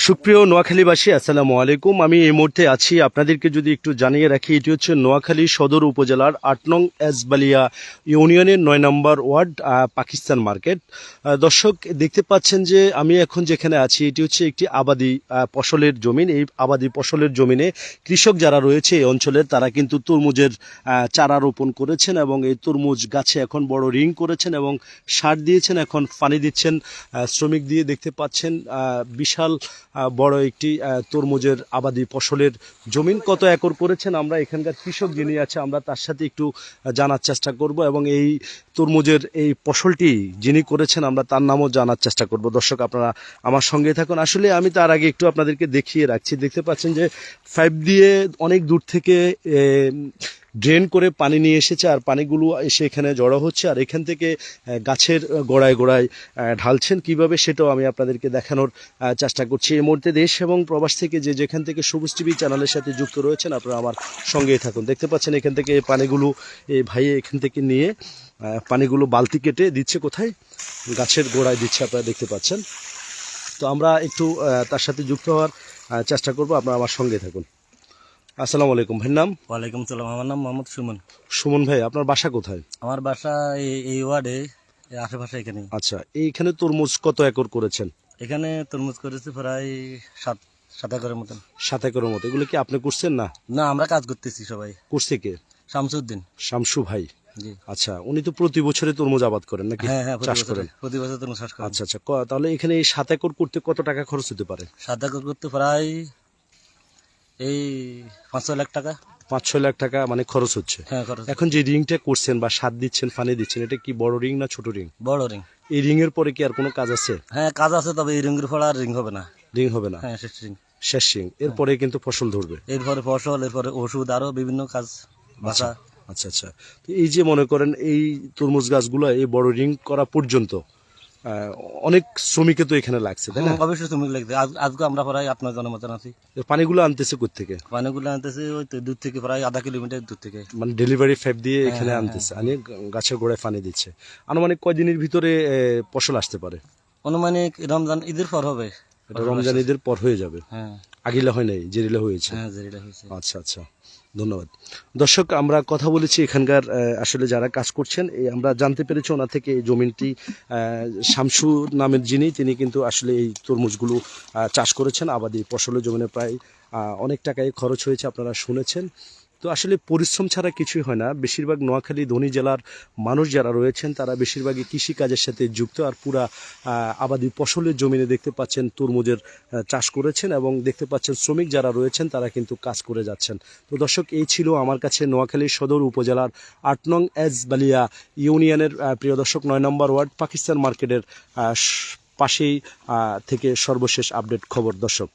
সুপ্রিয় নোয়াখালীবাসী, আসসালামু আলাইকুম। আমি এই মুহূর্তে আছি, আপনাদেরকে যদি একটু জানিয়ে রাখি, এটি হচ্ছে নোয়াখালী সদর উপজেলার ৮ নং এসবালিয়া ইউনিয়নের ৯ নম্বর ওয়ার্ড পাকিস্তান মার্কেট। দর্শক দেখতে পাচ্ছেন যে আমি এখন যেখানে আছি এটি হচ্ছে একটি আবাদি ফসলের জমিন। এই আবাদি ফসলের জমিনে কৃষক যারা রয়েছে এই অঞ্চলের তারা কিন্তু তরমুজের চারা রোপণ করেছেন এবং এই তরমুজ গাছে এখন বড় রিং করেছেন এবং সার দিয়েছেন, এখন পানি দিচ্ছেন শ্রমিক দিয়ে। দেখতে পাচ্ছেন বিশাল বড় একটি তরমুজের আবাদি ফসলের জমিন। কত একর করেছেন আমরা এখানকার কৃষক যিনি আছে আমরা তার সাথে একটু জানার চেষ্টা করব এবং এই তরমুজের এই ফসলটি যিনি করেছেন আমরা তার নামও জানার চেষ্টা করব। দর্শক আপনারা আমার সঙ্গে থাকুন। আসলে আমি তার আগে একটু আপনাদেরকে দেখিয়ে রাখছি। দেখতে পাচ্ছেন যে পাইপ দিয়ে অনেক দূর থেকে ড্রেন করে পানি নিয়ে এসেছে আর পানিগুলো এসে এখানে জড়ো হচ্ছে আর এখান থেকে গাছের গোড়ায় গোড়ায় ঢালছেন কিভাবে সেটাও আমি আপনাদেরকে দেখানোর চেষ্টা করছি। এই মুহূর্তে দেশ এবং প্রবাস থেকে যেখান থেকে সবুজ টিভি চ্যানেলের সাথে যুক্ত রয়েছেন আপনারা আমার সঙ্গেই থাকুন। দেখতে পাচ্ছেন এখান থেকে এই পানিগুলো এই ভাই এখান থেকে নিয়ে পানিগুলো বালতি কেটে দিচ্ছে কোথায়, গাছের গোড়ায় দিচ্ছে, আপনারা দেখতে পাচ্ছেন। তো আমরা একটু তার সাথে যুক্ত হওয়ার চেষ্টা করব, আপনারা আমার সঙ্গে থাকুন। আসসালামু আলাইকুম। ভাইয়ের নাম? ওয়ালাইকুম সালাম, আমার নাম মোহাম্মদ সুমন। সুমন ভাই, আপনার বাসা কোথায়? আমার বাসা এই ওয়ার্ডে, আশেপাশে এখানে। আচ্ছা, এইখানে তরমুজ কত একর করেছেন? এখানে তরমুজ করেছি প্রায় 7 একরের মতন। 7 একরের মতো। এগুলো কি আপনি করছেন? না না, আমরা কাজ করতেছি সবাই। করছে কে? শামসুদ্দিন। শামসু ভাই। জি। আচ্ছা, উনি তো প্রতি বছরে তরমুজ আবাদ করেন নাকি? হ্যাঁ হ্যাঁ, চাষ করেন? প্রতি বছর তরমুজ চাষ করেন। আচ্ছা আচ্ছা, তাহলে এখানে এই 7 একর করতে কত টাকা খরচ হতে পারে? 7 একর করতে প্রায় এই 5-6 লাখ টাকা। 5-6 লাখ টাকা মানে খরচ হচ্ছে। হ্যাঁ, খরচ। এখন যে রিংটা করছেন বা সার দিচ্ছেন, পানি দিচ্ছেন, এটা কি বড় রিং না ছোট রিং? বড় রিং। এই রিং এর পরে কি আর কোনো কাজ আছে? হ্যাঁ, কাজ আছে, তবে এই রিংয়ের ফল আর রিং হবে না। রিং হবে না? হ্যাঁ, শেষ রিং। শেষ রিং। এরপরে কিন্তু ফসল ধরবে। এরপরে ফসল, এরপরে ওষুধ, আরো বিভিন্ন কাজ বাসা। আচ্ছা আচ্ছা, তো এই যে মনে করেন এই তরমুজ গাছগুলো এই বড় রিং করা পর্যন্ত অনেক শ্রমিকে তো এখানে লাগছে, তাই না? অবশ্যই তুমি লাগবে। আজকে আমরা প্রায় 8-9 জনের মতন আছি। পানিগুলো আনতেছে কোত্থেকে? পানিগুলো আনতেছে ওই তো দূর থেকে, প্রায় আধা কিলোমিটার দূর থেকে। মানে ডেলিভারি পাইপ দিয়ে এখানে আনতেছে, আনিয়ে গাছের গোড়ায় পানি দিচ্ছে। আনুমানিক কয়দিনের ভিতরে ফসল আসতে পারে? অনুমানিক রমজান ঈদের পর হবে। এটা রমজান ঈদের পর হয়ে যাবে? হ্যাঁ। আগিলা হয় নাই, জেরিলা হয়েছে? হ্যাঁ, জেরিলা হয়েছে। আচ্ছা আচ্ছা, ধন্যবাদ। দর্শক আমরা কথা বলেছি এখানকার আসলে যারা কাজ করছেন, আমরা জানতে পেরেছি ওনা থেকে এই জমিনটি শামসু নামের যিনি তিনি কিন্তু আসলে এই তরমুজগুলো চাষ করেছেন। আবাদি ফসলের জমিনে প্রায় অনেক টাকাই খরচ হয়েছে, আপনারা শুনেছেন। তো আসলে পরিশ্রম ছাড়া কিছুই হয় না। বেশিরভাগ নোয়াখালী ধনী জেলার মানুষ যারা রয়েছেন তারা বেশিরভাগই কৃষিকাজের সাথে যুক্ত। আর পুরা আবাদি ফসলের জমিনে দেখতে পাচ্ছেন তরমুজের চাষ করেছেন এবং দেখতে পাচ্ছেন শ্রমিক যারা রয়েছেন তারা কিন্তু কাজ করে যাচ্ছেন। তো দর্শক, এই ছিল আমার কাছে নোয়াখালী সদর উপজেলার ৮ নং এসবালিয়া ইউনিয়নের প্রিয় দর্শক ৯ নম্বর ওয়ার্ড পাকিস্তান মার্কেটের পাশেই থেকে সর্বশেষ আপডেট খবর। দর্শক।